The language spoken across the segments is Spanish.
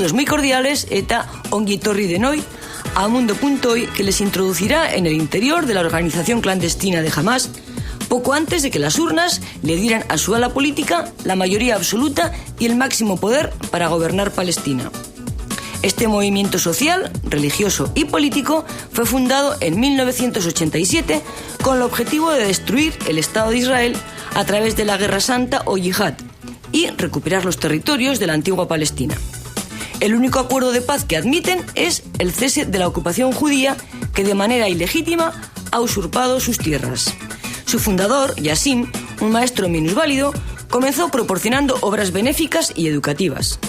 Saludos muy cordiales eta ongi etorri denoi a Mundo.hoy, que les introducirá en el interior de la organización clandestina de Hamás, poco antes de que las urnas le dieran a su ala política la mayoría absoluta y el máximo poder para gobernar Palestina. Este movimiento social, religioso y político fue fundado en 1987 con el objetivo de destruir el Estado de Israel a través de la Guerra Santa o Yihad y recuperar los territorios de la antigua Palestina. El único acuerdo de paz que admiten es el cese de la ocupación judía, que de manera ilegítima ha usurpado sus tierras. Su fundador, Yassin, un maestro minusválido, comenzó proporcionando obras benéficas y educativas.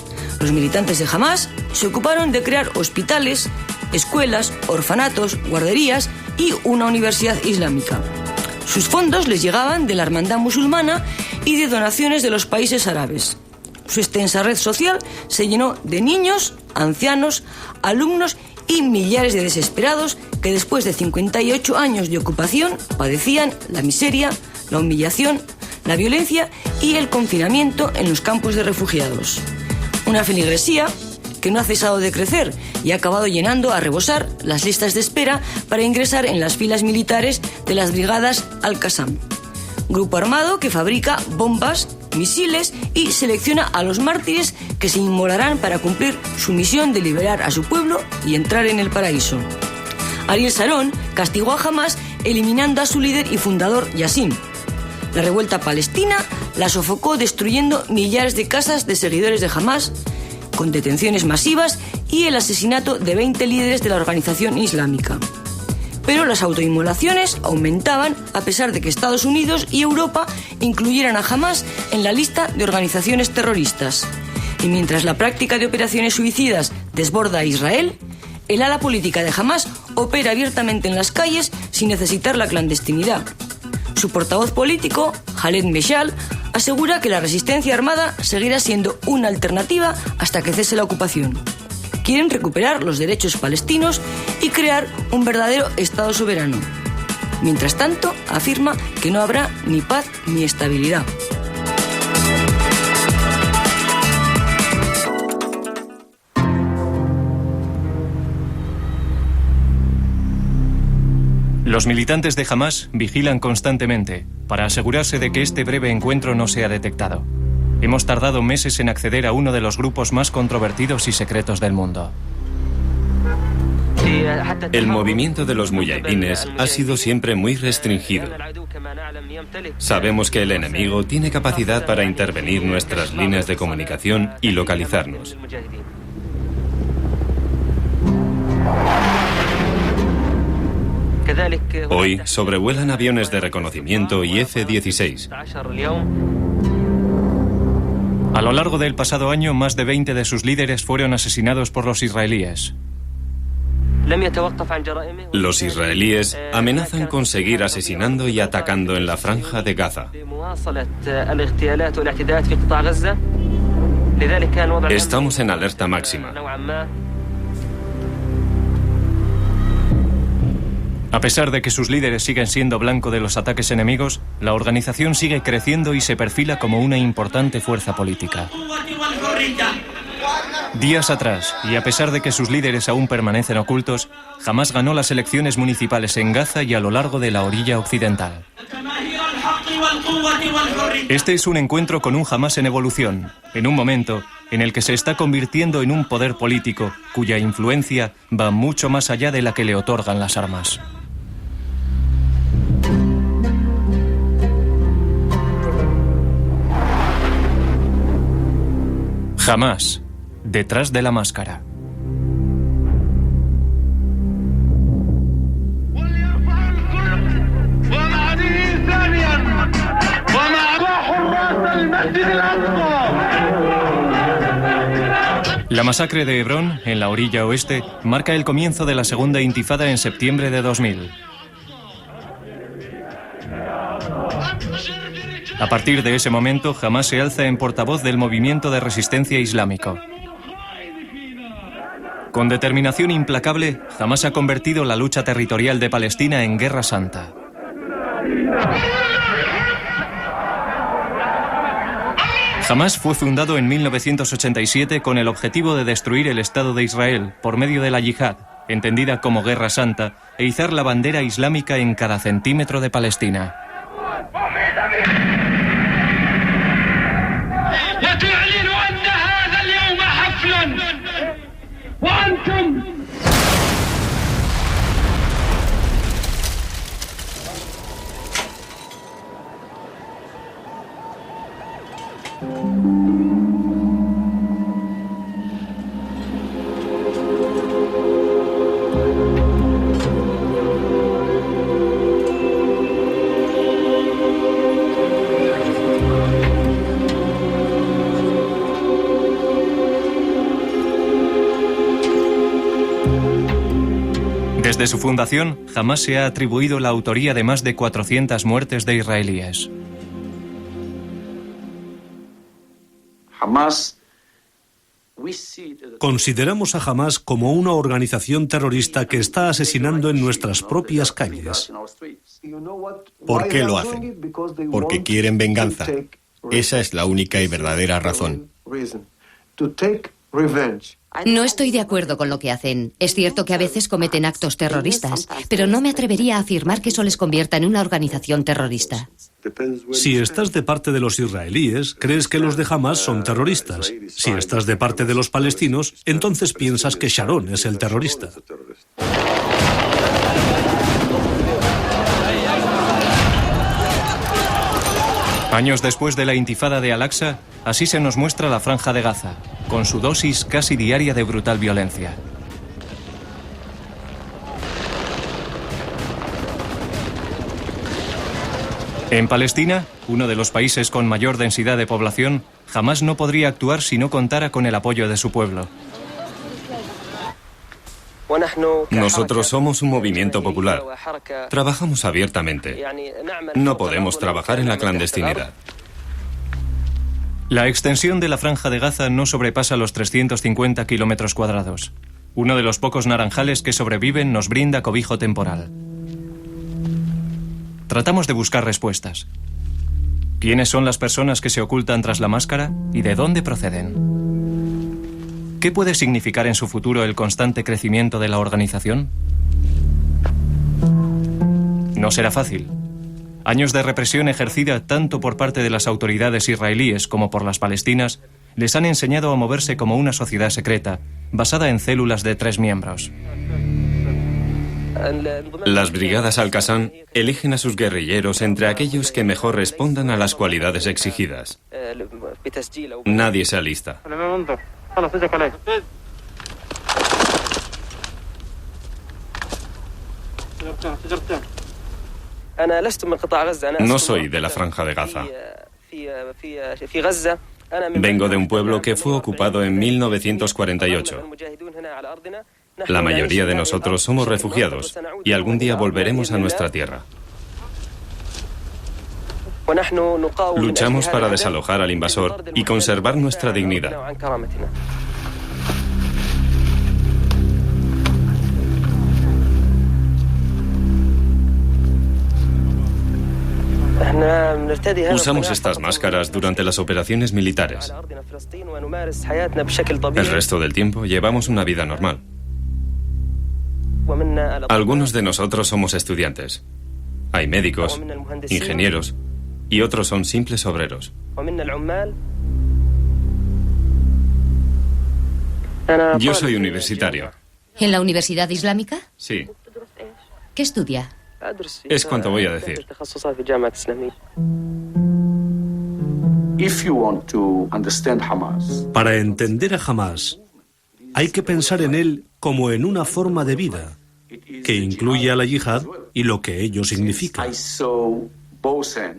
Los militantes de Hamás se ocuparon de crear hospitales, escuelas, orfanatos, guarderías y una universidad islámica. Sus fondos les llegaban de la hermandad musulmana y de donaciones de los países árabes. Su extensa red social se llenó de niños, ancianos, alumnos y millares de desesperados que después de 58 años de ocupación padecían la miseria, la humillación, la violencia y el confinamiento en los campos de refugiados. Una feligresía que no ha cesado de crecer y ha acabado llenando a rebosar las listas de espera para ingresar en las filas militares de las brigadas Al-Qassam, grupo armado que fabrica bombas, misiles y selecciona a los mártires que se inmolarán para cumplir su misión de liberar a su pueblo y entrar en el paraíso. Ariel Sharon castigó a Hamás eliminando a su líder y fundador Yassin. La revuelta palestina la sofocó destruyendo millares de casas de seguidores de Hamás, con detenciones masivas y el asesinato de 20 líderes de la organización islámica. Pero las autoinmolaciones aumentaban a pesar de que Estados Unidos y Europa incluyeran a Hamás en la lista de organizaciones terroristas. Y mientras la práctica de operaciones suicidas desborda a Israel, el ala política de Hamás opera abiertamente en las calles sin necesitar la clandestinidad. Su portavoz político, Khaled Meshal, asegura que la resistencia armada seguirá siendo una alternativa hasta que cese la ocupación. Quieren recuperar los derechos palestinos y crear un verdadero Estado soberano. Mientras tanto, afirma que no habrá ni paz ni estabilidad. Los militantes de Hamás vigilan constantemente para asegurarse de que este breve encuentro no sea detectado. Hemos tardado meses en acceder a uno de los grupos más controvertidos y secretos del mundo. El movimiento de los muyahidines ha sido siempre muy restringido. Sabemos que el enemigo tiene capacidad para intervenir nuestras líneas de comunicación y localizarnos. Hoy sobrevuelan aviones de reconocimiento y F-16. A lo largo del pasado año, más de 20 de sus líderes fueron asesinados por los israelíes. Los israelíes amenazan con seguir asesinando y atacando en la franja de Gaza. Estamos en alerta máxima. A pesar de que sus líderes siguen siendo blanco de los ataques enemigos, la organización sigue creciendo y se perfila como una importante fuerza política. Días atrás, y a pesar de que sus líderes aún permanecen ocultos, Hamás ganó las elecciones municipales en Gaza y a lo largo de la orilla occidental. Este es un encuentro con un Hamás en evolución, en un momento en el que se está convirtiendo en un poder político cuya influencia va mucho más allá de la que le otorgan las armas. Hamás, detrás de la máscara. La masacre de Hebrón, en la orilla oeste, marca el comienzo de la segunda intifada en septiembre de 2000. A partir de ese momento, Hamás se alza en portavoz del movimiento de resistencia islámico. Con determinación implacable, Hamás ha convertido la lucha territorial de Palestina en guerra santa. Hamás fue fundado en 1987 con el objetivo de destruir el Estado de Israel por medio de la yihad, entendida como Guerra Santa, e izar la bandera islámica en cada centímetro de Palestina. Desde su fundación, jamás se ha atribuido la autoría de más de 400 muertes de israelíes. Consideramos a Hamás como una organización terrorista que está asesinando en nuestras propias calles. ¿Por qué lo hacen? Porque quieren venganza. Esa es la única y verdadera razón. No estoy de acuerdo con lo que hacen. Es cierto que a veces cometen actos terroristas, pero no me atrevería a afirmar que eso les convierta en una organización terrorista. Si estás de parte de los israelíes, crees que los de Hamás son terroristas. Si estás de parte de los palestinos, entonces piensas que Sharon es el terrorista. Años después de la intifada de Al-Aqsa, así se nos muestra la Franja de Gaza, con su dosis casi diaria de brutal violencia. En Palestina, uno de los países con mayor densidad de población, jamás no podría actuar si no contara con el apoyo de su pueblo. Nosotros somos un movimiento popular. Trabajamos abiertamente. No podemos trabajar en la clandestinidad. La extensión de la Franja de Gaza no sobrepasa los 350 kilómetros cuadrados. Uno de los pocos naranjales que sobreviven nos brinda cobijo temporal. Tratamos de buscar respuestas. ¿Quiénes son las personas que se ocultan tras la máscara y de dónde proceden? ¿Qué puede significar en su futuro el constante crecimiento de la organización? No será fácil. Años de represión ejercida tanto por parte de las autoridades israelíes como por las palestinas les han enseñado a moverse como una sociedad secreta, basada en células de 3 miembros. Las brigadas Al-Qassam eligen a sus guerrilleros entre aquellos que mejor respondan a las cualidades exigidas. Nadie se alista. No soy de la Franja de Gaza. Vengo de un pueblo que fue ocupado en 1948. La mayoría de nosotros somos refugiados y algún día volveremos a nuestra tierra. Luchamos para desalojar al invasor y conservar nuestra dignidad. Usamos estas máscaras durante las operaciones militares. El resto del tiempo llevamos una vida normal. Algunos de nosotros somos estudiantes. Hay médicos, ingenieros y otros son simples obreros. Yo soy universitario. ¿En la Universidad Islámica? Sí. ¿Qué estudia? Es cuanto voy a decir. Para entender a Hamás, hay que pensar en él como en una forma de vida, que incluye a la yihad y lo que ello significa.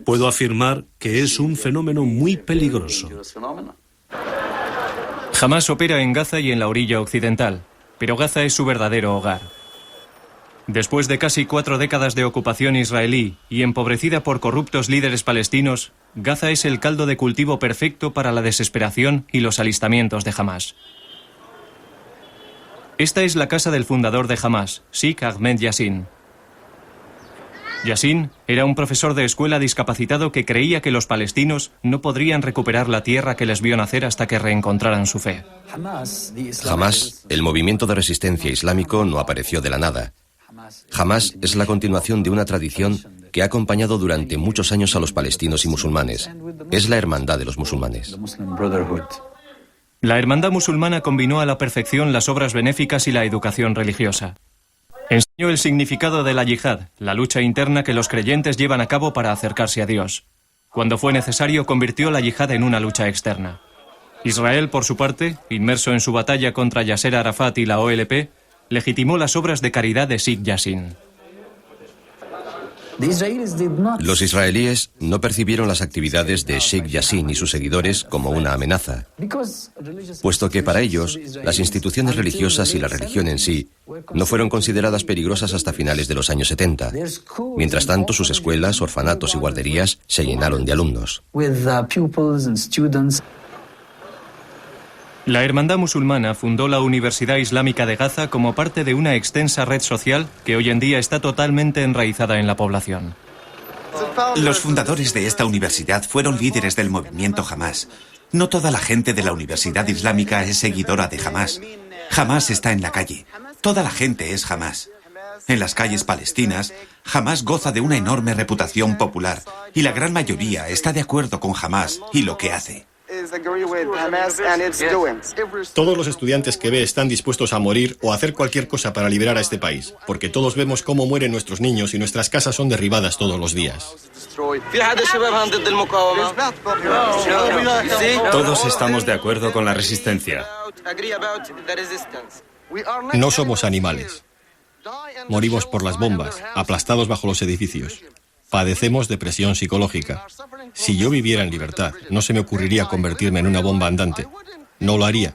Puedo afirmar que es un fenómeno muy peligroso. Hamás opera en Gaza y en la orilla occidental, pero Gaza es su verdadero hogar. Después de casi 4 décadas de ocupación israelí y empobrecida por corruptos líderes palestinos, Gaza es el caldo de cultivo perfecto para la desesperación y los alistamientos de Hamás. Esta es la casa del fundador de Hamás, Sheikh Ahmed Yassin. Yassin era un profesor de escuela discapacitado que creía que los palestinos no podrían recuperar la tierra que les vio nacer hasta que reencontraran su fe. Jamás, el movimiento de resistencia islámico no apareció de la nada. Jamás es la continuación de una tradición que ha acompañado durante muchos años a los palestinos y musulmanes. Es la hermandad de los musulmanes. La hermandad musulmana combinó a la perfección las obras benéficas y la educación religiosa. Enseñó el significado de la yihad, la lucha interna que los creyentes llevan a cabo para acercarse a Dios. Cuando fue necesario, convirtió la yihad en una lucha externa. Israel, por su parte, inmerso en su batalla contra Yasser Arafat y la OLP, legitimó las obras de caridad de Sheikh Yassin. Los israelíes no percibieron las actividades de Sheikh Yassin y sus seguidores como una amenaza, puesto que para ellos las instituciones religiosas y la religión en sí no fueron consideradas peligrosas hasta finales de los años 70. Mientras tanto, sus escuelas, orfanatos y guarderías se llenaron de alumnos. La Hermandad Musulmana fundó la Universidad Islámica de Gaza como parte de una extensa red social que hoy en día está totalmente enraizada en la población. Los fundadores de esta universidad fueron líderes del movimiento Hamás. No toda la gente de la Universidad Islámica es seguidora de Hamás. Hamás está en la calle. Toda la gente es Hamás. En las calles palestinas, Hamás goza de una enorme reputación popular y la gran mayoría está de acuerdo con Hamás y lo que hace. Todos los estudiantes que ve están dispuestos a morir o a hacer cualquier cosa para liberar a este país, porque todos vemos cómo mueren nuestros niños y nuestras casas son derribadas todos los días. Todos estamos de acuerdo con la resistencia. No somos animales. Morimos por las bombas, aplastados bajo los edificios. Padecemos depresión psicológica. Si yo viviera en libertad, no se me ocurriría convertirme en una bomba andante. No lo haría.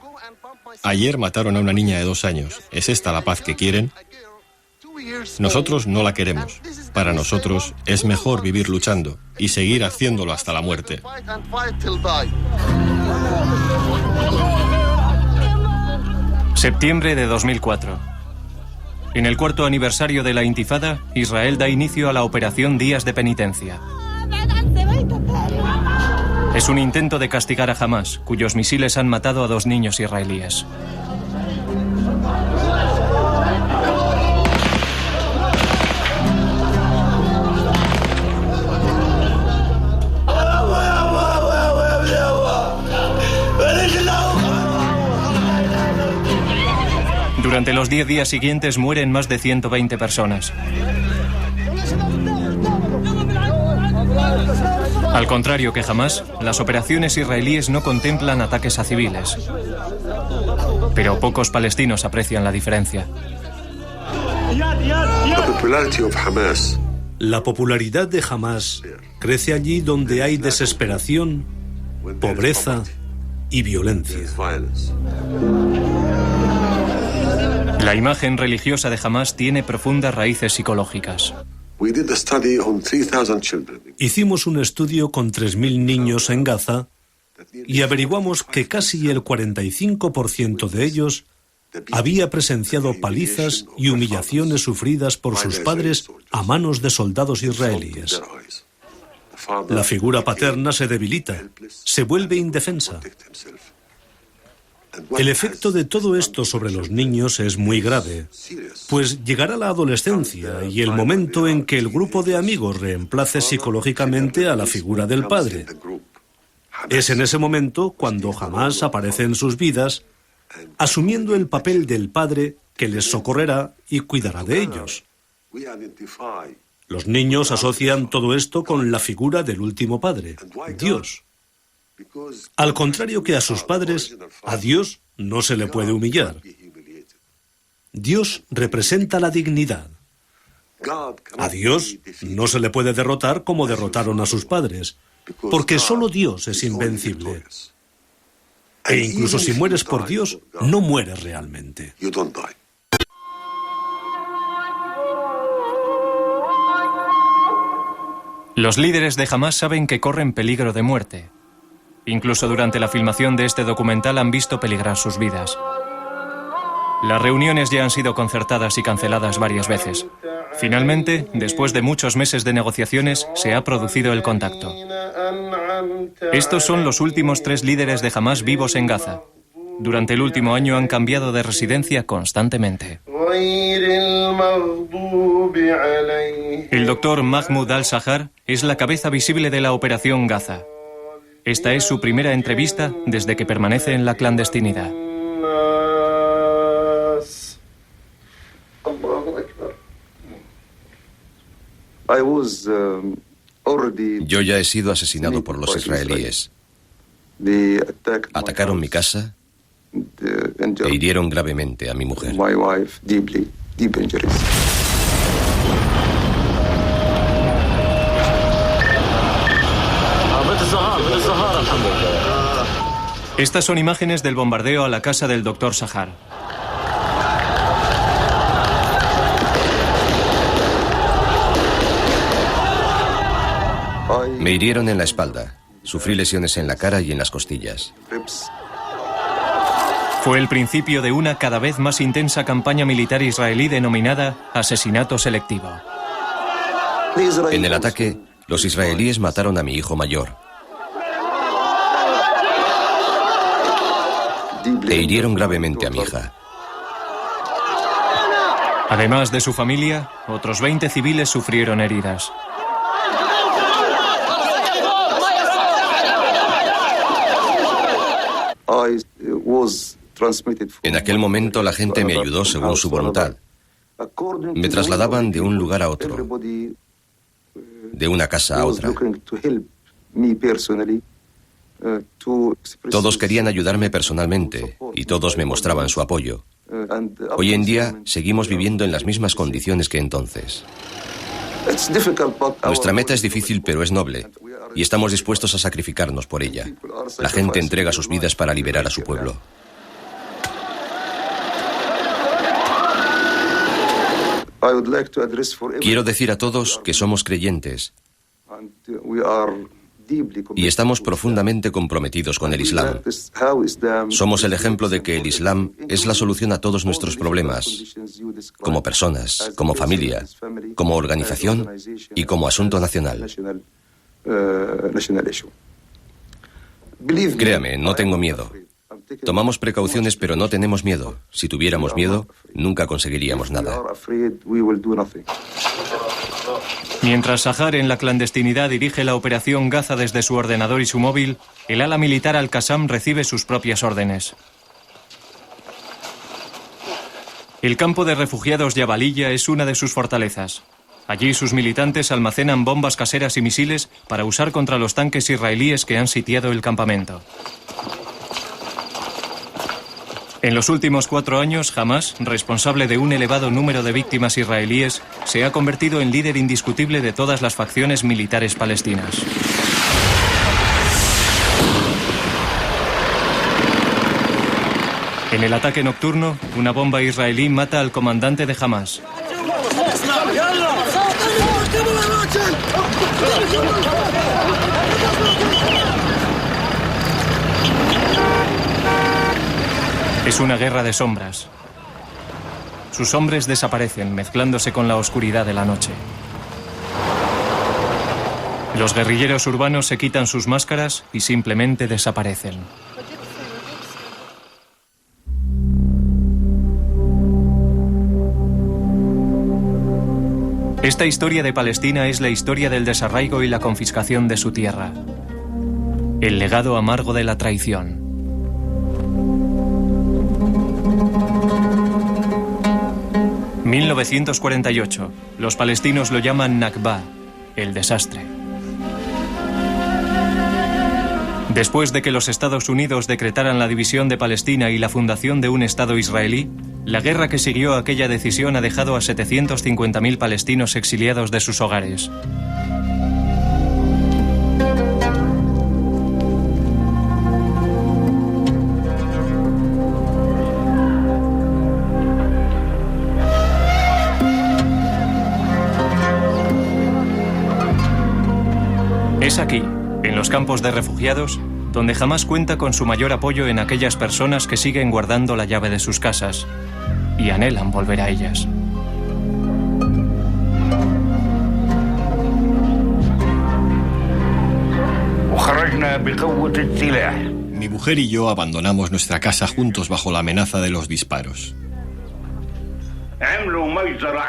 Ayer mataron a una niña de 2 años. ¿Es esta la paz que quieren? Nosotros no la queremos. Para nosotros es mejor vivir luchando y seguir haciéndolo hasta la muerte. Septiembre de 2004. En el 4º aniversario de la Intifada, Israel da inicio a la operación Días de Penitencia. Es un intento de castigar a Hamás, cuyos misiles han matado a 2 niños israelíes. Durante los 10 días siguientes mueren más de 120 personas. Al contrario que Hamás, las operaciones israelíes no contemplan ataques a civiles. Pero pocos palestinos aprecian la diferencia. La popularidad de Hamás crece allí donde hay desesperación, pobreza y violencia. La imagen religiosa de Hamás tiene profundas raíces psicológicas. Hicimos un estudio con 3.000 niños en Gaza y averiguamos que casi el 45% de ellos había presenciado palizas y humillaciones sufridas por sus padres a manos de soldados israelíes. La figura paterna se debilita, se vuelve indefensa. El efecto de todo esto sobre los niños es muy grave, pues llegará la adolescencia y el momento en que el grupo de amigos reemplace psicológicamente a la figura del padre. Es en ese momento cuando Hamás aparece en sus vidas, asumiendo el papel del padre que les socorrerá y cuidará de ellos. Los niños asocian todo esto con la figura del último padre, Dios. Al contrario que a sus padres, a Dios no se le puede humillar. Dios representa la dignidad. A Dios no se le puede derrotar como derrotaron a sus padres, porque solo Dios es invencible. E incluso si mueres por Dios, no mueres realmente. Los líderes de Hamás saben que corren peligro de muerte. Incluso durante la filmación de este documental han visto peligrar sus vidas. Las reuniones ya han sido concertadas y canceladas varias veces. Finalmente, después de muchos meses de negociaciones, se ha producido el contacto. Estos son los últimos 3 líderes de Hamás vivos en Gaza. Durante el último año han cambiado de residencia constantemente. El doctor Mahmoud al-Sahar es la cabeza visible de la Operación Gaza. Esta es su primera entrevista desde que permanece en la clandestinidad. Yo ya he sido asesinado por los israelíes. Atacaron mi casa e hirieron gravemente a mi mujer. Estas son imágenes del bombardeo a la casa del doctor Sahar. Me hirieron en la espalda. Sufrí lesiones en la cara y en las costillas. Fue el principio de una cada vez más intensa campaña militar israelí denominada asesinato selectivo. En el ataque, los israelíes mataron a mi hijo mayor. E hirieron gravemente a mi hija. Además de su familia, otros 20 civiles sufrieron heridas. En aquel momento la gente me ayudó según su voluntad. Me trasladaban de un lugar a otro, de una casa a otra. Todos querían ayudarme personalmente y todos me mostraban su apoyo. Hoy en día seguimos viviendo en las mismas condiciones que entonces. Nuestra meta es difícil, pero es noble, y estamos dispuestos a sacrificarnos por ella. La gente entrega sus vidas para liberar a su pueblo. Quiero decir a todos que somos creyentes y estamos profundamente comprometidos con el Islam. Somos el ejemplo de que el Islam es la solución a todos nuestros problemas, como personas, como familia, como organización y como asunto nacional. Créame, no tengo miedo. Tomamos precauciones, pero no tenemos miedo. Si tuviéramos miedo, nunca conseguiríamos nada. Mientras Sahar en la clandestinidad dirige la operación Gaza desde su ordenador y su móvil, el ala militar Al-Qassam recibe sus propias órdenes. El campo de refugiados Jabalilla es una de sus fortalezas. Allí sus militantes almacenan bombas caseras y misiles para usar contra los tanques israelíes que han sitiado el campamento. En los últimos 4 años, Hamás, responsable de un elevado número de víctimas israelíes, se ha convertido en líder indiscutible de todas las facciones militares palestinas. En el ataque nocturno, una bomba israelí mata al comandante de Hamás. Es una guerra de sombras. Sus hombres desaparecen, mezclándose con la oscuridad de la noche. Los guerrilleros urbanos se quitan sus máscaras y simplemente desaparecen. Esta historia de Palestina es la historia del desarraigo y la confiscación de su tierra. El legado amargo de la traición. En 1948, los palestinos lo llaman Nakba, el desastre. Después de que los Estados Unidos decretaran la división de Palestina y la fundación de un Estado israelí, la guerra que siguió a aquella decisión ha dejado a 750.000 palestinos exiliados de sus hogares. Es aquí, en los campos de refugiados, donde Hamás cuenta con su mayor apoyo en aquellas personas que siguen guardando la llave de sus casas. y anhelan volver a ellas. Mi mujer y yo abandonamos nuestra casa juntos bajo la amenaza de los disparos.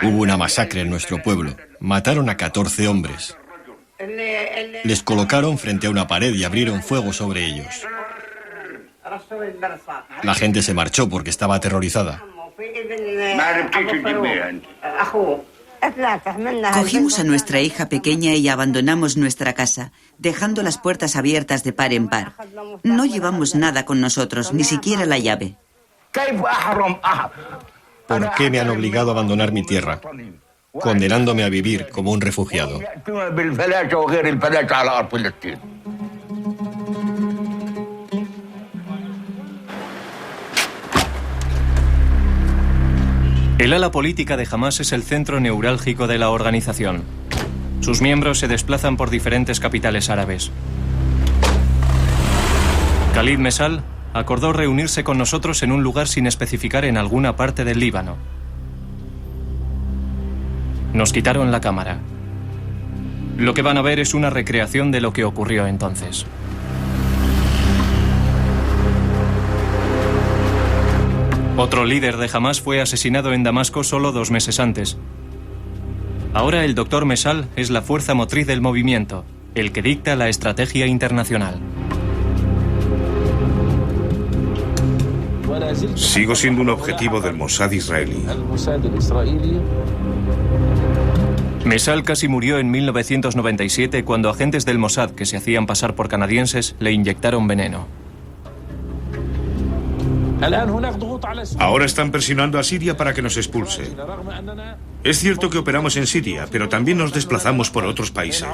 Hubo una masacre en nuestro pueblo. Mataron a 14 hombres. Les colocaron frente a una pared y abrieron fuego sobre ellos. La gente se marchó porque estaba aterrorizada. Cogimos a nuestra hija pequeña y abandonamos nuestra casa, dejando las puertas abiertas de par en par. No llevamos nada con nosotros, ni siquiera la llave. ¿Por qué me han obligado a abandonar mi tierra, condenándome a vivir como un refugiado? El ala política de Hamás es el centro neurálgico de la organización. Sus miembros se desplazan por diferentes capitales árabes. Khalid Mesal acordó reunirse con nosotros en un lugar sin especificar en alguna parte del Líbano. Nos quitaron la cámara. Lo que van a ver es una recreación de lo que ocurrió entonces. Otro líder de Hamás fue asesinado en Damasco solo 2 meses antes. Ahora el doctor Mesal es la fuerza motriz del movimiento, el que dicta la estrategia internacional. Sigo siendo un objetivo del Mossad israelí. Mesal casi murió en 1997 cuando agentes del Mossad que se hacían pasar por canadienses le inyectaron veneno. Ahora están presionando a Siria para que nos expulse. Es cierto que operamos en Siria, pero también nos desplazamos por otros países.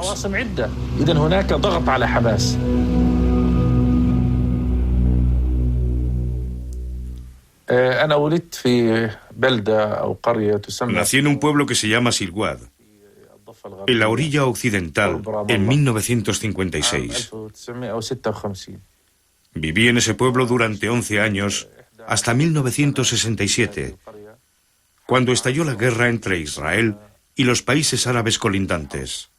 Nací en un pueblo que se llama Silwad, en la orilla occidental, en 1956. Viví en ese pueblo durante 11 años, hasta 1967, cuando estalló la guerra entre Israel y los países árabes colindantes.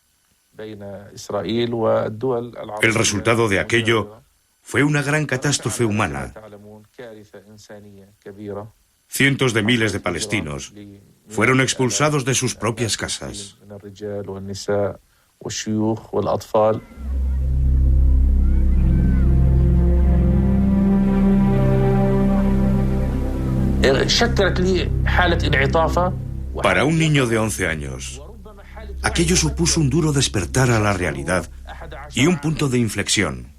El resultado de aquello fue una gran catástrofe humana. Cientos de miles de palestinos fueron expulsados de sus propias casas. Para un niño de 11 años, aquello supuso un duro despertar a la realidad y un punto de inflexión.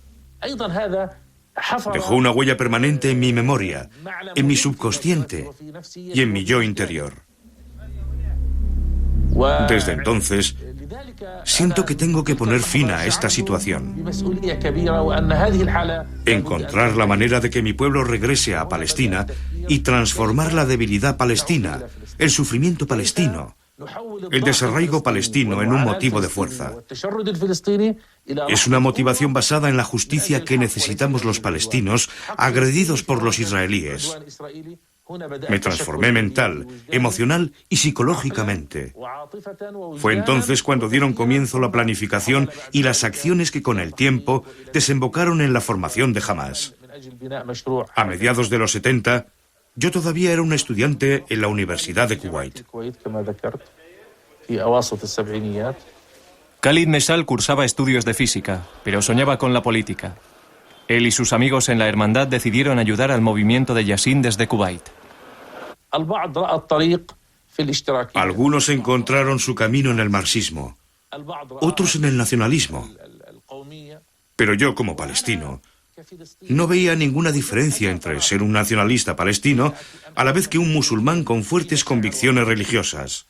Dejó una huella permanente en mi memoria, en mi subconsciente y en mi yo interior. Desde entonces, siento que tengo que poner fin a esta situación. Encontrar la manera de que mi pueblo regrese a Palestina y transformar la debilidad palestina, el sufrimiento palestino, el desarraigo palestino en un motivo de fuerza. Es una motivación basada en la justicia que necesitamos los palestinos agredidos por los israelíes. Me transformé mental, emocional y psicológicamente. Fue entonces cuando dieron comienzo la planificación y las acciones que con el tiempo desembocaron en la formación de Hamás. A mediados de los 70, yo todavía era un estudiante en la Universidad de Kuwait. Khalid Mesal cursaba estudios de física, pero soñaba con la política. Él y sus amigos en la hermandad decidieron ayudar al movimiento de Yassin desde Kuwait. Algunos encontraron su camino en el marxismo, otros en el nacionalismo. Pero yo, como palestino, no veía ninguna diferencia entre ser un nacionalista palestino a la vez que un musulmán con fuertes convicciones religiosas.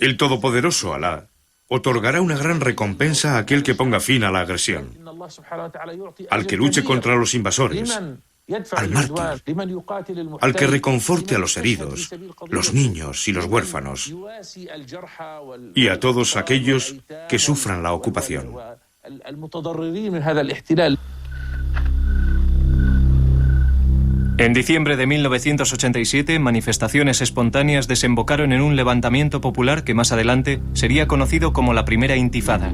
El Todopoderoso Alá otorgará una gran recompensa a aquel que ponga fin a la agresión, al que luche contra los invasores, al mártir, al que reconforte a los heridos, los niños y los huérfanos, y a todos aquellos que sufran la ocupación. En diciembre de 1987, manifestaciones espontáneas desembocaron en un levantamiento popular que más adelante sería conocido como la Primera Intifada.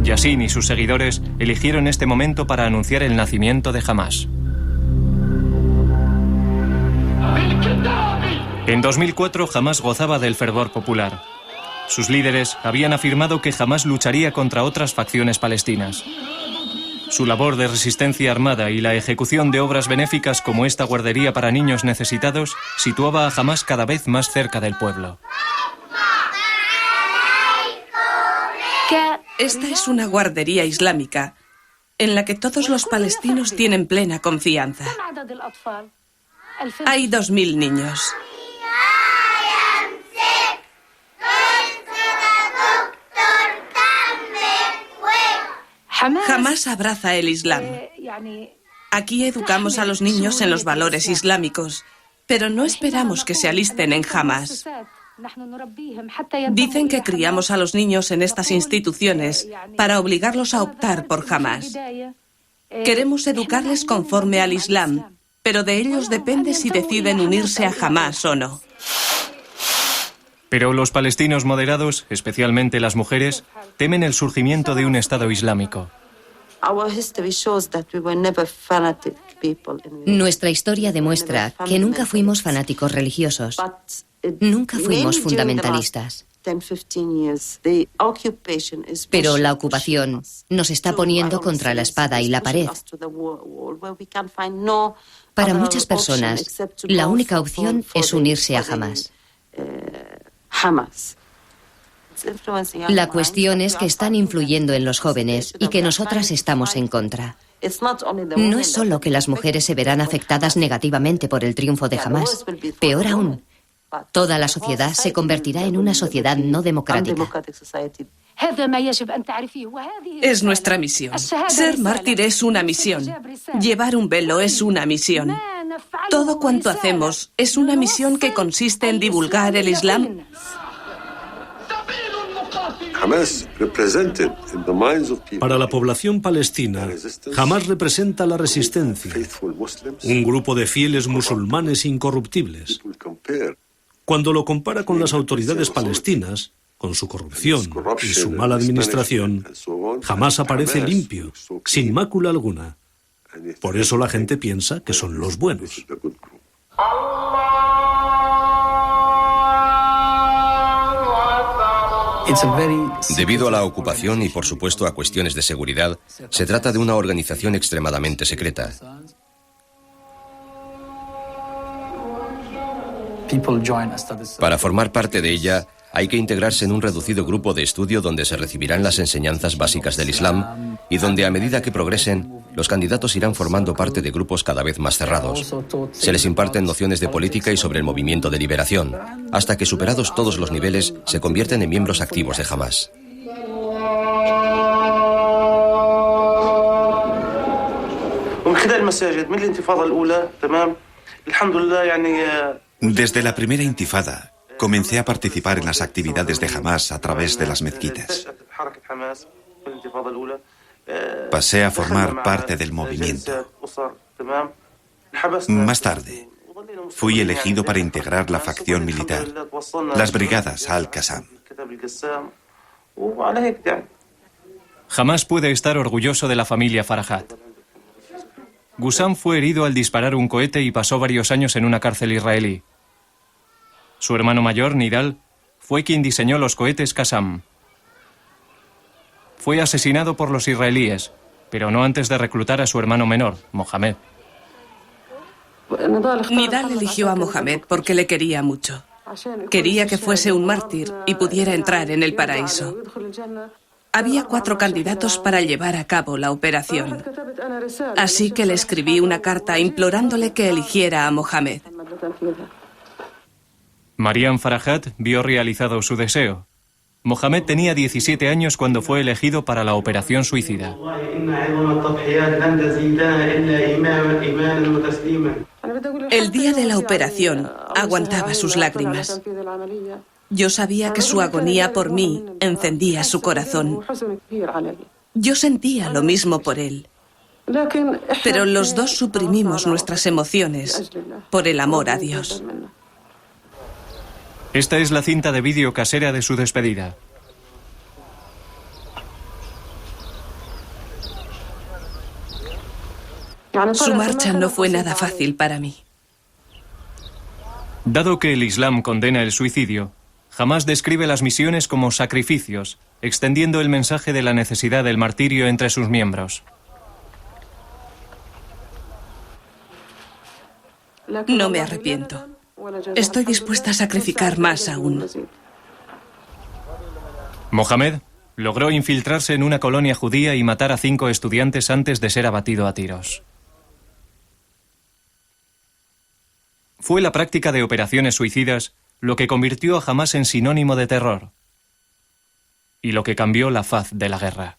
Yassin y sus seguidores eligieron este momento para anunciar el nacimiento de Hamás. En 2004, Hamás gozaba del fervor popular. Sus líderes habían afirmado que jamás lucharía contra otras facciones palestinas. Su labor de resistencia armada y la ejecución de obras benéficas como esta guardería para niños necesitados situaba a Hamás cada vez más cerca del pueblo. Esta es una guardería islámica en la que todos los palestinos tienen plena confianza. Hay 2.000 niños. Hamás abraza el Islam. Aquí educamos a los niños en los valores islámicos, pero no esperamos que se alisten en Hamás. Dicen que criamos a los niños en estas instituciones para obligarlos a optar por Hamás. Queremos educarles conforme al Islam, pero de ellos depende si deciden unirse a Hamás o no. Pero los palestinos moderados, especialmente las mujeres, temen el surgimiento de un Estado islámico. Nuestra historia demuestra que nunca fuimos fanáticos religiosos. Nunca fuimos fundamentalistas. Pero la ocupación nos está poniendo contra la espada y la pared. Para muchas personas, la única opción es unirse a Hamás. La cuestión es que están influyendo en los jóvenes y que nosotras estamos en contra. No es solo que las mujeres se verán afectadas negativamente por el triunfo de Hamás. Peor aún, toda la sociedad se convertirá en una sociedad no democrática. Es nuestra misión. Ser mártir es una misión. Llevar un velo es una misión. Todo cuanto hacemos es una misión que consiste en divulgar el Islam. Para la población palestina, Hamás representa la resistencia, un grupo de fieles musulmanes incorruptibles. Cuando lo compara con las autoridades palestinas, con su corrupción y su mala administración, Hamás aparece limpio, sin mácula alguna. Por eso la gente piensa que son los buenos. Debido a la ocupación y por supuesto a cuestiones de seguridad, se trata de una organización extremadamente secreta. Para formar parte de ella, hay que integrarse en un reducido grupo de estudio donde se recibirán las enseñanzas básicas del Islam y donde a medida que progresen, los candidatos irán formando parte de grupos cada vez más cerrados. Se les imparten nociones de política y sobre el movimiento de liberación, hasta que superados todos los niveles, se convierten en miembros activos de Hamás. Desde la primera intifada, comencé a participar en las actividades de Hamás a través de las mezquitas. Pasé a formar parte del movimiento. Más tarde, fui elegido para integrar la facción militar, las brigadas Al-Qassam. Hamás puede estar orgulloso de la familia Farahat. Ghussam fue herido al disparar un cohete y pasó varios años en una cárcel israelí. Su hermano mayor, Nidal, fue quien diseñó los cohetes Qassam. Fue asesinado por los israelíes, pero no antes de reclutar a su hermano menor, Mohamed. Nidal eligió a Mohamed porque le quería mucho. Quería que fuese un mártir y pudiera entrar en el paraíso. Había 4 candidatos para llevar a cabo la operación. Así que le escribí una carta implorándole que eligiera a Mohamed. Mariam Farahat vio realizado su deseo. Mohamed tenía 17 años cuando fue elegido para la operación suicida. El día de la operación aguantaba sus lágrimas. Yo sabía que su agonía por mí encendía su corazón. Yo sentía lo mismo por él. Pero los dos suprimimos nuestras emociones por el amor a Dios. Esta es la cinta de vídeo casera de su despedida. Su marcha no fue nada fácil para mí. Dado que el Islam condena el suicidio, Hamás describe las misiones como sacrificios, extendiendo el mensaje de la necesidad del martirio entre sus miembros. No me arrepiento. Estoy dispuesta a sacrificar más aún. Mohamed logró infiltrarse en una colonia judía y matar a 5 estudiantes antes de ser abatido a tiros. Fue la práctica de operaciones suicidas lo que convirtió a Hamás en sinónimo de terror y lo que cambió la faz de la guerra.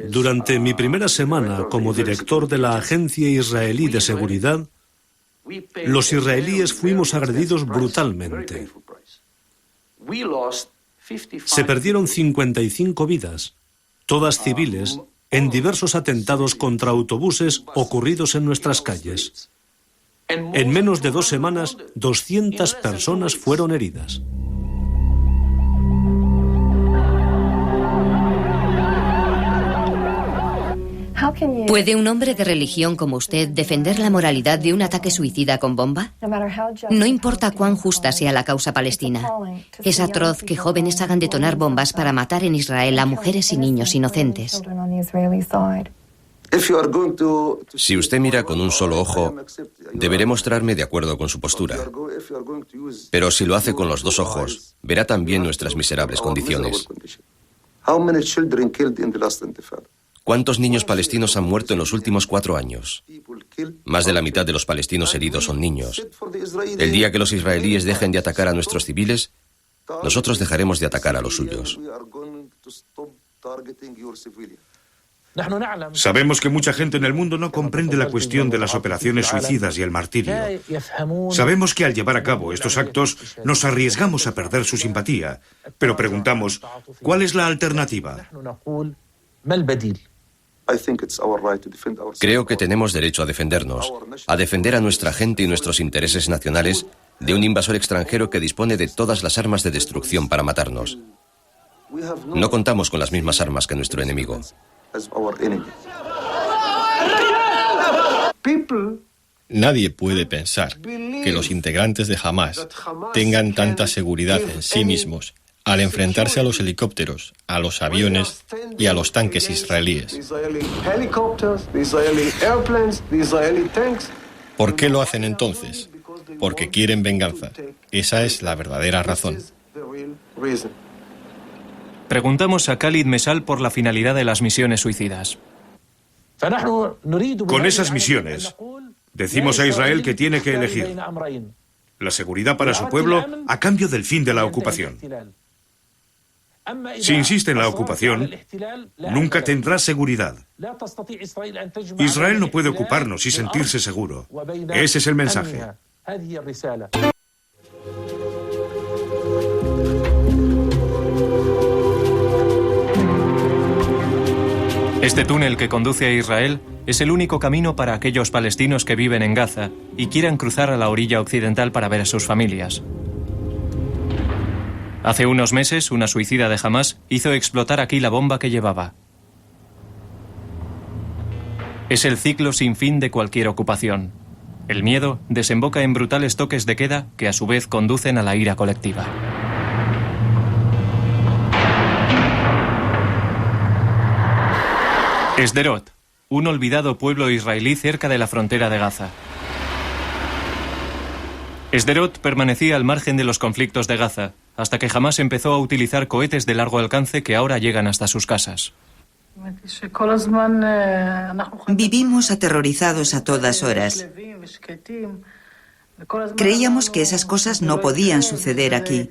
Durante mi primera semana como director de la Agencia Israelí de Seguridad, los israelíes fuimos agredidos brutalmente. Se perdieron 55 vidas, todas civiles, en diversos atentados contra autobuses ocurridos en nuestras calles. En menos de 2 semanas, 200 personas fueron heridas. ¿Puede un hombre de religión como usted defender la moralidad de un ataque suicida con bomba? No importa cuán justa sea la causa palestina. Es atroz que jóvenes hagan detonar bombas para matar en Israel a mujeres y niños inocentes. Si usted mira con un solo ojo, deberé mostrarme de acuerdo con su postura. Pero si lo hace con los 2 ojos, verá también nuestras miserables condiciones. ¿Cuántos niños palestinos han muerto en los últimos 4 años? Más de la mitad de los palestinos heridos son niños. El día que los israelíes dejen de atacar a nuestros civiles, nosotros dejaremos de atacar a los suyos. Sabemos que mucha gente en el mundo no comprende la cuestión de las operaciones suicidas y el martirio. Sabemos que al llevar a cabo estos actos nos arriesgamos a perder su simpatía, pero preguntamos, ¿cuál es la alternativa? Creo que tenemos derecho a defendernos, a defender a nuestra gente y nuestros intereses nacionales de un invasor extranjero que dispone de todas las armas de destrucción para matarnos. No contamos con las mismas armas que nuestro enemigo. Nadie puede pensar que los integrantes de Hamás tengan tanta seguridad en sí mismos al enfrentarse a los helicópteros, a los aviones y a los tanques israelíes. ¿Por qué lo hacen entonces? Porque quieren venganza. Esa es la verdadera razón. Preguntamos a Khalid Mesal por la finalidad de las misiones suicidas. Con esas misiones, decimos a Israel que tiene que elegir la seguridad para su pueblo a cambio del fin de la ocupación. Si insiste en la ocupación, nunca tendrá seguridad. Israel no puede ocuparnos y sentirse seguro. Ese es el mensaje. Este túnel que conduce a Israel es el único camino para aquellos palestinos que viven en Gaza y quieran cruzar a la orilla occidental para ver a sus familias. Hace unos meses, una suicida de Hamás hizo explotar aquí la bomba que llevaba. Es el ciclo sin fin de cualquier ocupación. El miedo desemboca en brutales toques de queda que a su vez conducen a la ira colectiva. Sderot, un olvidado pueblo israelí cerca de la frontera de Gaza. Sderot permanecía al margen de los conflictos de Gaza, hasta que Hamás empezó a utilizar cohetes de largo alcance que ahora llegan hasta sus casas. Vivimos aterrorizados a todas horas. Creíamos que esas cosas no podían suceder aquí.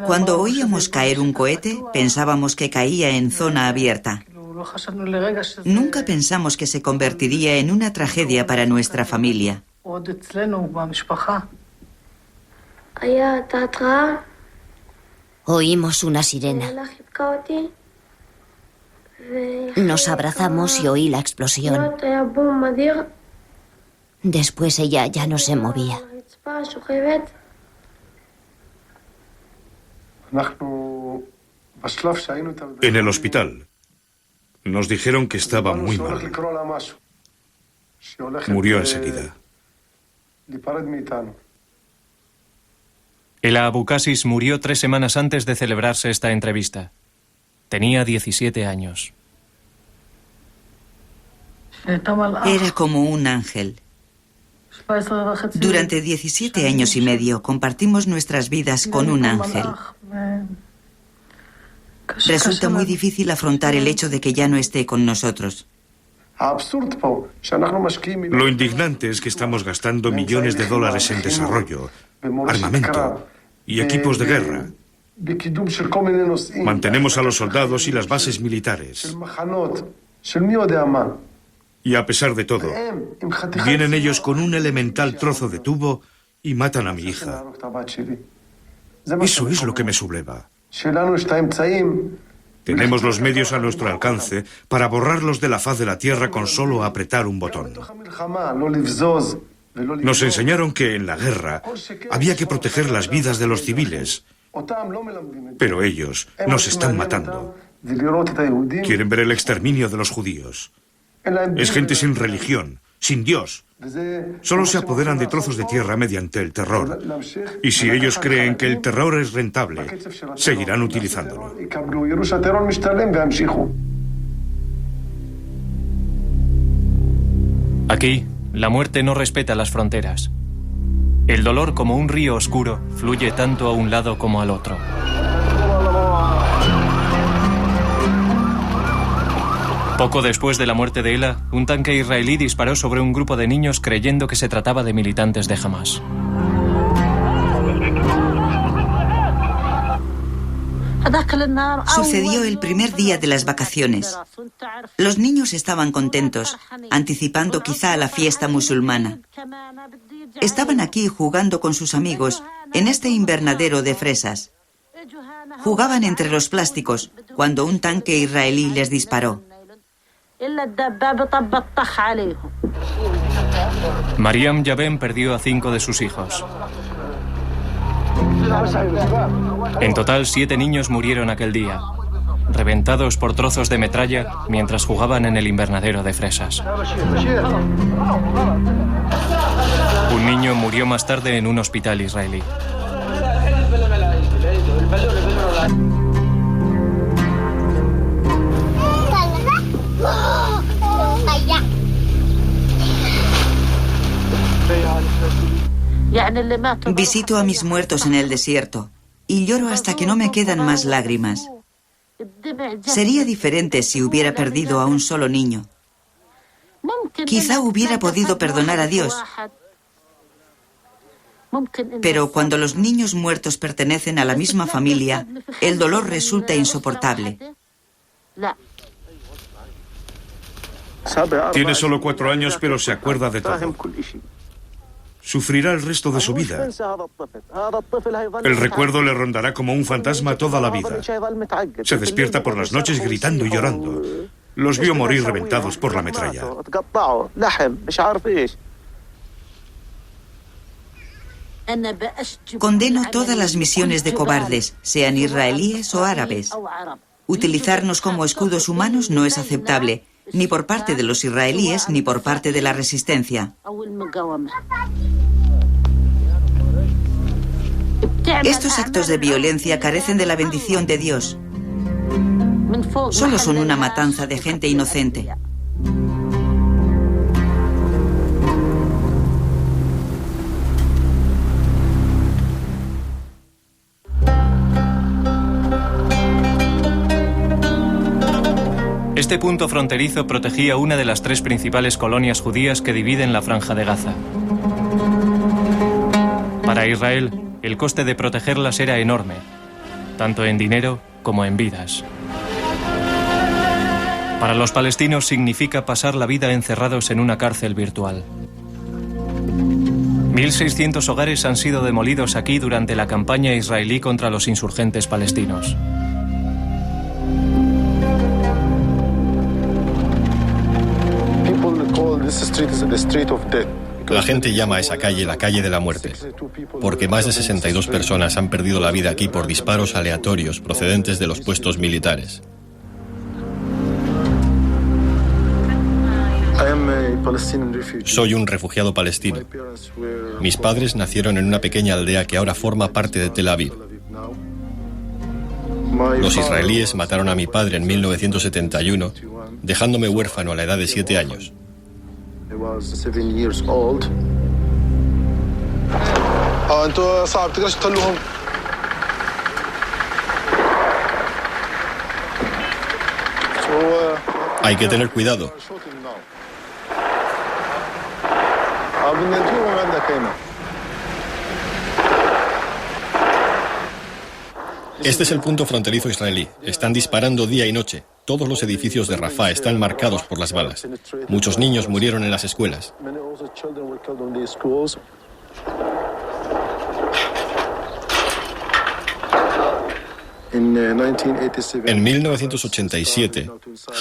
Cuando oíamos caer un cohete, pensábamos que caía en zona abierta. Nunca pensamos que se convertiría en una tragedia para nuestra familia. Oímos una sirena. Nos abrazamos y oí la explosión. Después ella ya no se movía. En el hospital nos dijeron que estaba muy mal. Murió enseguida. El Abucasis murió 3 semanas antes de celebrarse esta entrevista. Tenía 17 años. Era como un ángel. Durante 17 años y medio compartimos nuestras vidas con un ángel. Resulta muy difícil afrontar el hecho de que ya no esté con nosotros. Lo indignante es que estamos gastando millones de dólares en desarrollo, armamento y equipos de guerra. Mantenemos a los soldados y las bases militares. Y a pesar de todo, vienen ellos con un elemental trozo de tubo y matan a mi hija. Eso es lo que me subleva. Tenemos los medios a nuestro alcance para borrarlos de la faz de la tierra con solo apretar un botón. Nos enseñaron que en la guerra había que proteger las vidas de los civiles, pero ellos nos están matando. Quieren ver el exterminio de los judíos. Es gente sin religión, sin Dios. Solo se apoderan de trozos de tierra mediante el terror. Y si ellos creen que el terror es rentable, seguirán utilizándolo. Aquí, la muerte no respeta las fronteras. El dolor, como un río oscuro, fluye tanto a un lado como al otro. Poco después de la muerte de Ela, un tanque israelí disparó sobre un grupo de niños creyendo que se trataba de militantes de Hamas. Sucedió el primer día de las vacaciones. Los niños estaban contentos, anticipando quizá la fiesta musulmana. Estaban aquí jugando con sus amigos en este invernadero de fresas. Jugaban entre los plásticos cuando un tanque israelí les disparó. Mariam Yabem perdió a 5 de sus hijos. En total, 7 niños murieron aquel día, reventados por trozos de metralla mientras jugaban en el invernadero de fresas. Un niño murió más tarde en un hospital israelí. Visito a mis muertos en el desierto y lloro hasta que no me quedan más lágrimas. Sería diferente si hubiera perdido a un solo niño. Quizá hubiera podido perdonar a Dios. Pero cuando los niños muertos pertenecen a la misma familia, el dolor resulta insoportable. Tiene solo 4 años, pero se acuerda de todo. Sufrirá el resto de su vida. El recuerdo le rondará como un fantasma toda la vida. Se despierta por las noches gritando y llorando. Los vio morir reventados por la metralla. Condeno todas las misiones de cobardes, sean israelíes o árabes. Utilizarnos como escudos humanos no es aceptable, ni por parte de los israelíes ni por parte de la resistencia. Estos actos de violencia carecen de la bendición de Dios. Solo son una matanza de gente inocente. Este punto fronterizo protegía una de las 3 principales colonias judías que dividen la Franja de Gaza. Para Israel, el coste de protegerlas era enorme, tanto en dinero como en vidas. Para los palestinos significa pasar la vida encerrados en una cárcel virtual. 1.600 hogares han sido demolidos aquí durante la campaña israelí contra los insurgentes palestinos. La gente llama a esa calle la calle de la muerte, porque más de 62 personas han perdido la vida aquí por disparos aleatorios procedentes de los puestos militares. Soy un refugiado palestino. Mis padres nacieron en una pequeña aldea que ahora forma parte de Tel Aviv. Los israelíes mataron a mi padre en 1971, dejándome huérfano a la edad de 7 años. Hay que tener cuidado. Este es el punto fronterizo israelí. Están disparando día y noche. Todos los edificios de Rafah están marcados por las balas. Muchos niños murieron en las escuelas. En 1987,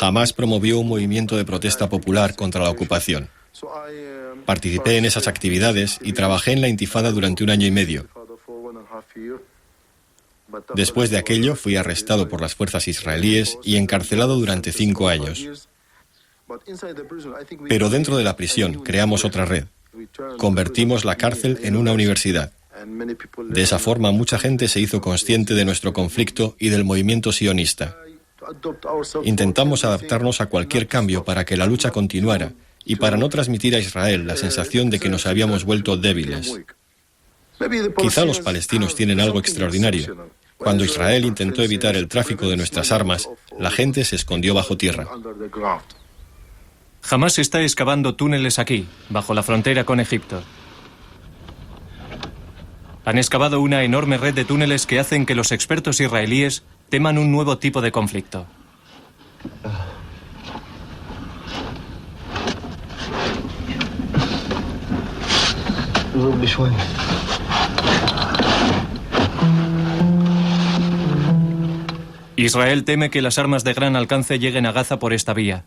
Hamás promovió un movimiento de protesta popular contra la ocupación. Participé en esas actividades y trabajé en la intifada durante 1 año y medio. Después de aquello, fui arrestado por las fuerzas israelíes y encarcelado durante 5 años. Pero dentro de la prisión creamos otra red. Convertimos la cárcel en una universidad. De esa forma, mucha gente se hizo consciente de nuestro conflicto y del movimiento sionista. Intentamos adaptarnos a cualquier cambio para que la lucha continuara y para no transmitir a Israel la sensación de que nos habíamos vuelto débiles. Quizá los palestinos tienen algo extraordinario. Cuando Israel intentó evitar el tráfico de nuestras armas, la gente se escondió bajo tierra. Hamás está excavando túneles aquí, bajo la frontera con Egipto. Han excavado una enorme red de túneles que hacen que los expertos israelíes teman un nuevo tipo de conflicto. Israel teme que las armas de gran alcance lleguen a Gaza por esta vía.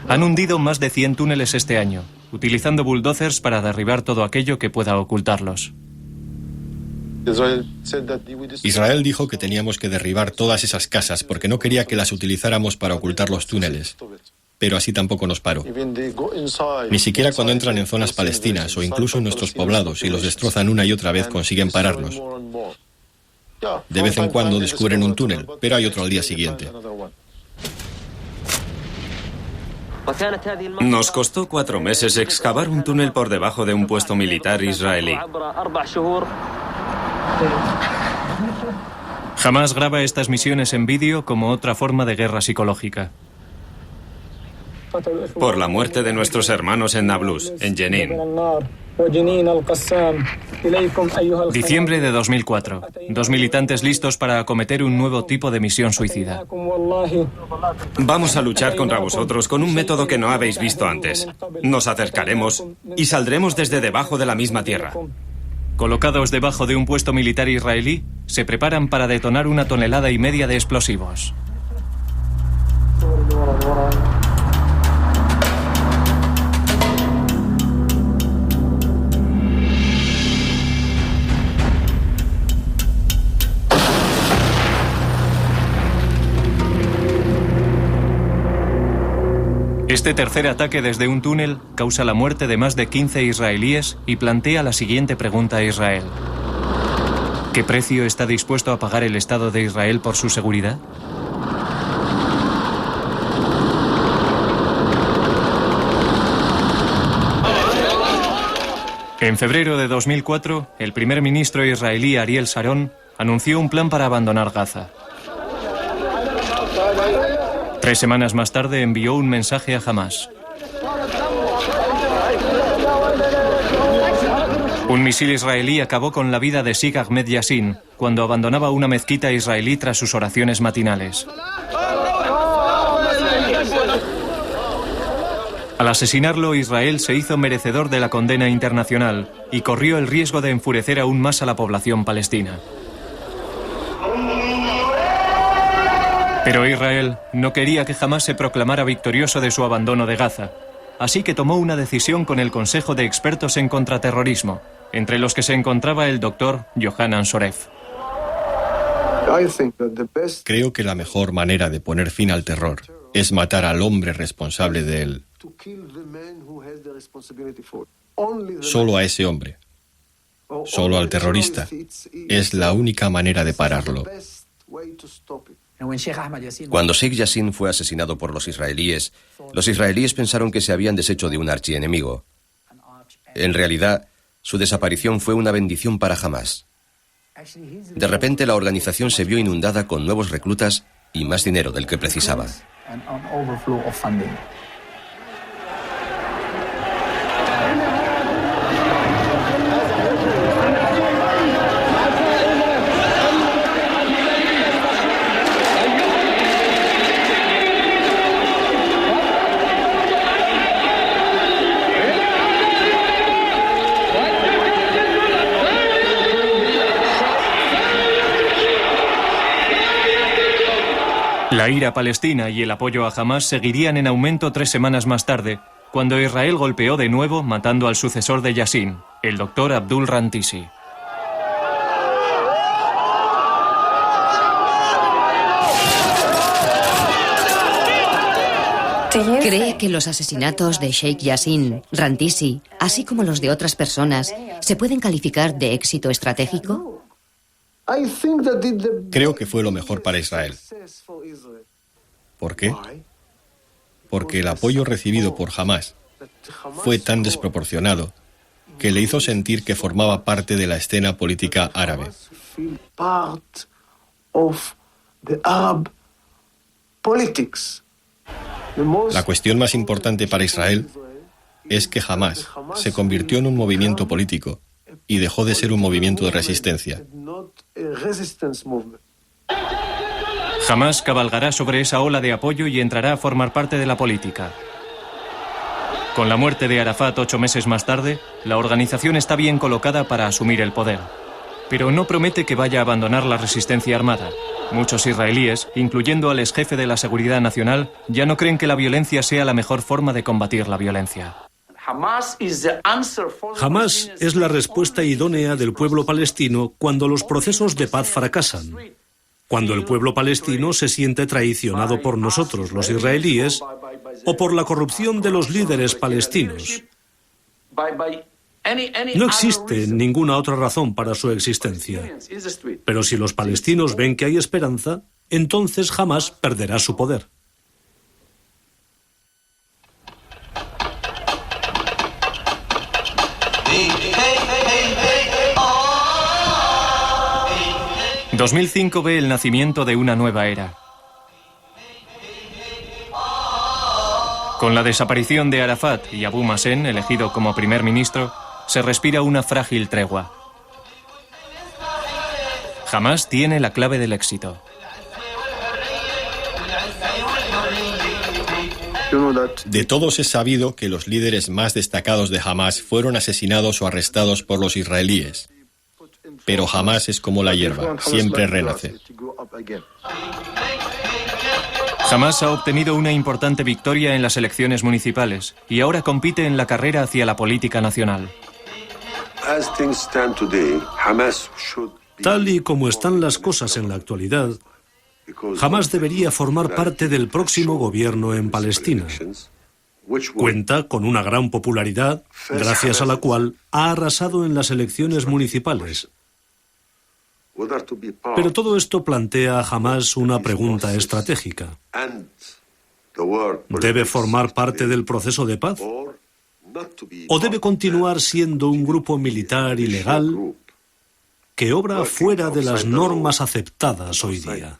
Han hundido más de 100 túneles este año, utilizando bulldozers para derribar todo aquello que pueda ocultarlos. Israel dijo que teníamos que derribar todas esas casas porque no quería que las utilizáramos para ocultar los túneles. Pero así tampoco nos paró. Ni siquiera cuando entran en zonas palestinas o incluso en nuestros poblados y los destrozan una y otra vez consiguen pararnos. De vez en cuando descubren un túnel, pero hay otro al día siguiente. Nos costó 4 meses excavar un túnel por debajo de un puesto militar israelí. Hamás graba estas misiones en vídeo como otra forma de guerra psicológica. Por la muerte de nuestros hermanos en Nablus, en Jenin. Diciembre de 2004. 2 militantes listos para acometer un nuevo tipo de misión suicida. Vamos a luchar contra vosotros con un método que no habéis visto antes. Nos acercaremos y saldremos desde debajo de la misma tierra. Colocados debajo de un puesto militar israelí, se preparan para detonar 1,5 toneladas de explosivos. Este tercer ataque desde un túnel causa la muerte de más de 15 israelíes y plantea la siguiente pregunta a Israel. ¿Qué precio está dispuesto a pagar el Estado de Israel por su seguridad? En febrero de 2004, el primer ministro israelí Ariel Sharon anunció un plan para abandonar Gaza. 3 semanas más tarde envió un mensaje a Hamás. Un misil israelí acabó con la vida de Sig Ahmed Yassin cuando abandonaba una mezquita israelí tras sus oraciones matinales. Al asesinarlo, Israel se hizo merecedor de la condena internacional y corrió el riesgo de enfurecer aún más a la población palestina. Pero Israel no quería que jamás se proclamara victorioso de su abandono de Gaza, así que tomó una decisión con el Consejo de Expertos en Contraterrorismo, entre los que se encontraba el doctor Yohanan Soref. Creo que la mejor manera de poner fin al terror es matar al hombre responsable de él. Solo a ese hombre, solo al terrorista. Es la única manera de pararlo. Cuando Sheikh Yassin fue asesinado por los israelíes pensaron que se habían deshecho de un archienemigo. En realidad, su desaparición fue una bendición para Hamás. De repente, la organización se vio inundada con nuevos reclutas y más dinero del que precisaba. La ira palestina y el apoyo a Hamás seguirían en aumento 3 semanas más tarde, cuando Israel golpeó de nuevo matando al sucesor de Yassin, el doctor Abdul Rantisi. ¿Cree que los asesinatos de Sheikh Yassin, Rantisi, así como los de otras personas, se pueden calificar de éxito estratégico? Creo que fue lo mejor para Israel. ¿Por qué? Porque el apoyo recibido por Hamás fue tan desproporcionado que le hizo sentir que formaba parte de la escena política árabe. La cuestión más importante para Israel es que Hamás se convirtió en un movimiento político y dejó de ser un movimiento de resistencia. Hamás cabalgará sobre esa ola de apoyo y entrará a formar parte de la política. Con la muerte de Arafat 8 meses más tarde, la organización está bien colocada para asumir el poder. Pero no promete que vaya a abandonar la resistencia armada. Muchos israelíes, incluyendo al exjefe de la Seguridad Nacional, ya no creen que la violencia sea la mejor forma de combatir la violencia. Hamás es la respuesta idónea del pueblo palestino cuando los procesos de paz fracasan. Cuando el pueblo palestino se siente traicionado por nosotros, los israelíes, o por la corrupción de los líderes palestinos. No existe ninguna otra razón para su existencia. Pero si los palestinos ven que hay esperanza, entonces jamás perderá su poder. En 2005 ve el nacimiento de una nueva era. Con la desaparición de Arafat y Abu Mazen, elegido como primer ministro, se respira una frágil tregua. Hamás tiene la clave del éxito. De todos es sabido que los líderes más destacados de Hamás fueron asesinados o arrestados por los israelíes. Pero Hamás es como la hierba, siempre renace. Hamás ha obtenido una importante victoria en las elecciones municipales y ahora compite en la carrera hacia la política nacional. Tal y como están las cosas en la actualidad, Hamás debería formar parte del próximo gobierno en Palestina. Cuenta con una gran popularidad, gracias a la cual ha arrasado en las elecciones municipales. Pero todo esto plantea a Hamás una pregunta estratégica. ¿Debe formar parte del proceso de paz? ¿O debe continuar siendo un grupo militar ilegal que obra fuera de las normas aceptadas hoy día?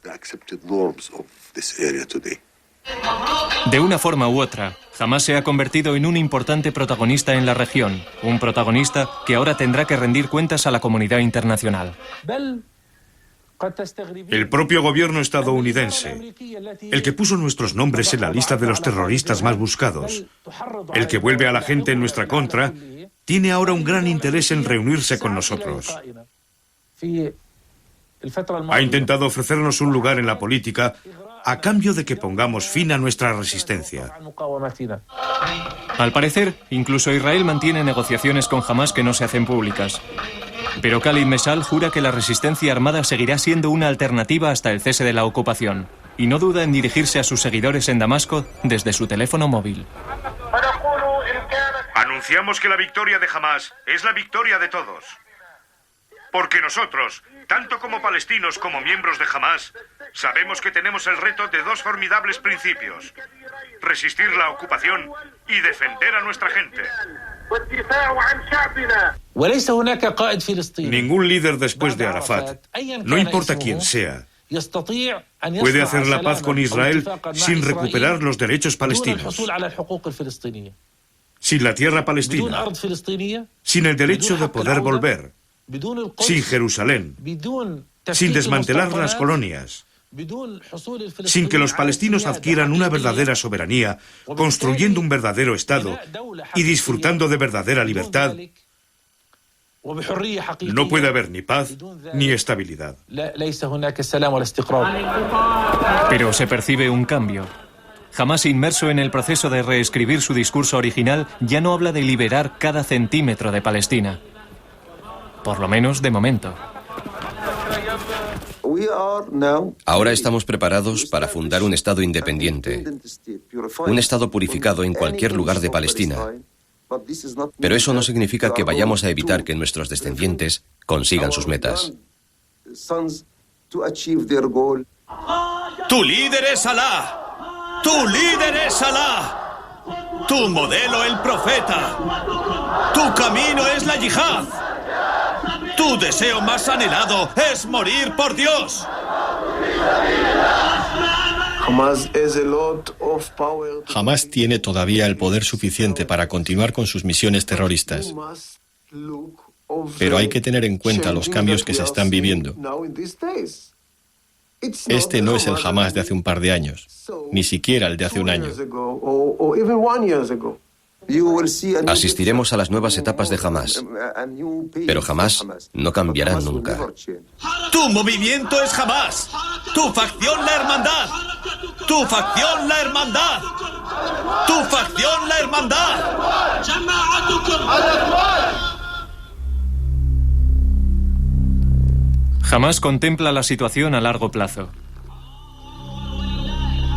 De una forma u otra, Hamás se ha convertido en un importante protagonista en la región, un protagonista que ahora tendrá que rendir cuentas a la comunidad internacional. El propio gobierno estadounidense, el que puso nuestros nombres en la lista de los terroristas más buscados, el que vuelve a la gente en nuestra contra, tiene ahora un gran interés en reunirse con nosotros. Ha intentado ofrecernos un lugar en la política a cambio de que pongamos fin a nuestra resistencia. Al parecer, incluso Israel mantiene negociaciones con Hamás que no se hacen públicas. Pero Khalid Meshal jura que la resistencia armada seguirá siendo una alternativa hasta el cese de la ocupación, y no duda en dirigirse a sus seguidores en Damasco desde su teléfono móvil. Anunciamos que la victoria de Hamás es la victoria de todos. Porque nosotros, tanto como palestinos como miembros de Hamás, sabemos que tenemos el reto de dos formidables principios: resistir la ocupación y defender a nuestra gente. Ningún líder después de Arafat, no importa quién sea, puede hacer la paz con Israel sin recuperar los derechos palestinos, sin la tierra palestina, sin el derecho de poder volver, sin Jerusalén, sin desmantelar las colonias, sin que los palestinos adquieran una verdadera soberanía, construyendo un verdadero Estado y disfrutando de verdadera libertad. No puede haber ni paz ni estabilidad. Pero se percibe un cambio. Hamás, inmerso en el proceso de reescribir su discurso original, ya no habla de liberar cada centímetro de Palestina. Por lo menos de momento. Ahora estamos preparados para fundar un Estado independiente, un Estado purificado en cualquier lugar de Palestina. Pero eso no significa que vayamos a evitar que nuestros descendientes consigan sus metas. ¡Tu líder es Alá! ¡Tu líder es Alá! ¡Tu modelo el profeta! ¡Tu camino es la yihad! ¡Tu deseo más anhelado es morir por Dios! Hamás tiene todavía el poder suficiente para continuar con sus misiones terroristas. Pero hay que tener en cuenta los cambios que se están viviendo. Este no es el Hamás de hace un par de años, ni siquiera el de hace un año. Asistiremos a las nuevas etapas de Hamás, pero Hamás no cambiará nunca. ¡Tu movimiento es Hamás! ¡Tu facción la hermandad! ¡Tu facción la hermandad! ¡Tu facción la hermandad! Hamás contempla la situación a largo plazo.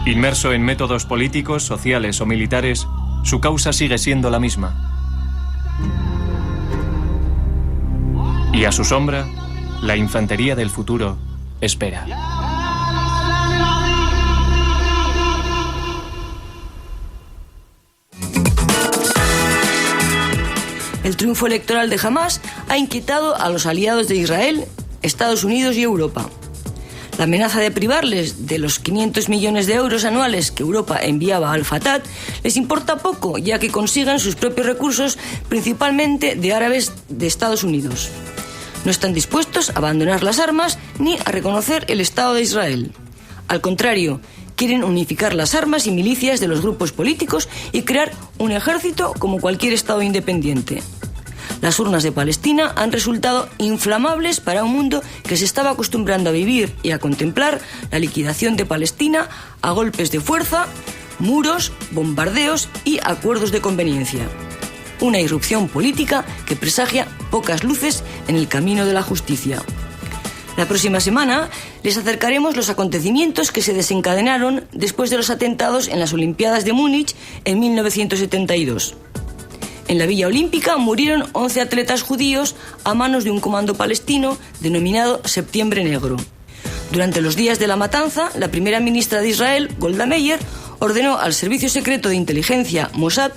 Inmerso en métodos políticos, sociales o militares, su causa sigue siendo la misma. Y a su sombra, la infantería del futuro espera. El triunfo electoral de Hamás ha inquietado a los aliados de Israel, Estados Unidos y Europa. La amenaza de privarles de los 500 millones de euros anuales que Europa enviaba al Fatah les importa poco, ya que consigan sus propios recursos, principalmente de árabes de Estados Unidos. No están dispuestos a abandonar las armas ni a reconocer el Estado de Israel. Al contrario, quieren unificar las armas y milicias de los grupos políticos y crear un ejército como cualquier Estado independiente. Las urnas de Palestina han resultado inflamables para un mundo que se estaba acostumbrando a vivir y a contemplar la liquidación de Palestina a golpes de fuerza, muros, bombardeos y acuerdos de conveniencia. Una irrupción política que presagia pocas luces en el camino de la justicia. La próxima semana les acercaremos los acontecimientos que se desencadenaron después de los atentados en las Olimpiadas de Múnich en 1972. En la Villa Olímpica murieron 11 atletas judíos a manos de un comando palestino denominado Septiembre Negro. Durante los días de la matanza, la primera ministra de Israel, Golda Meir, ordenó al servicio secreto de inteligencia Mossad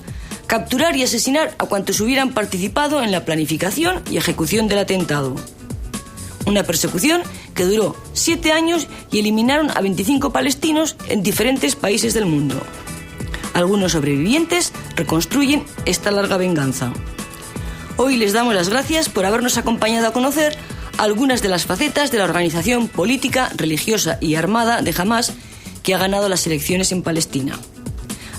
capturar y asesinar a cuantos hubieran participado en la planificación y ejecución del atentado. Una persecución que duró 7 años y eliminaron a 25 palestinos en diferentes países del mundo. Algunos sobrevivientes reconstruyen esta larga venganza. Hoy les damos las gracias por habernos acompañado a conocer algunas de las facetas de la organización política, religiosa y armada de Hamás que ha ganado las elecciones en Palestina.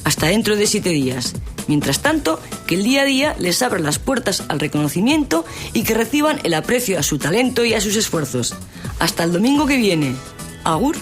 Hasta dentro de 7 días. Mientras tanto, que el día a día les abra las puertas al reconocimiento y que reciban el aprecio a su talento y a sus esfuerzos. Hasta el domingo que viene. Agur.